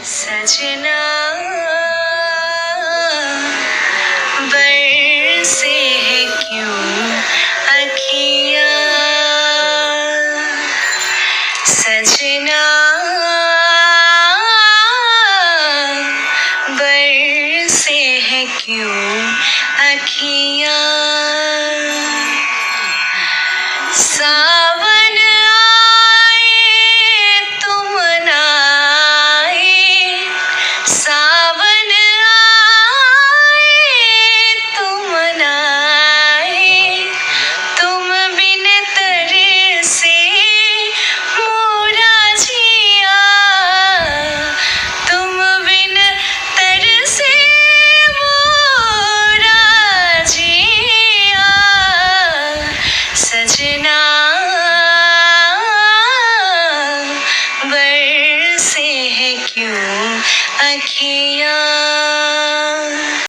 सजना बरसे है क्यों अखियाँ, सजना बरसे है क्यों अखियाँ। सावन आए तुम न आए, सावन आए तुम न आए, तुम बिन तरसे मोरा जिया, तुम बिन तरसे मोरा जिया। सजना बरसे है क्यों अखियाँ।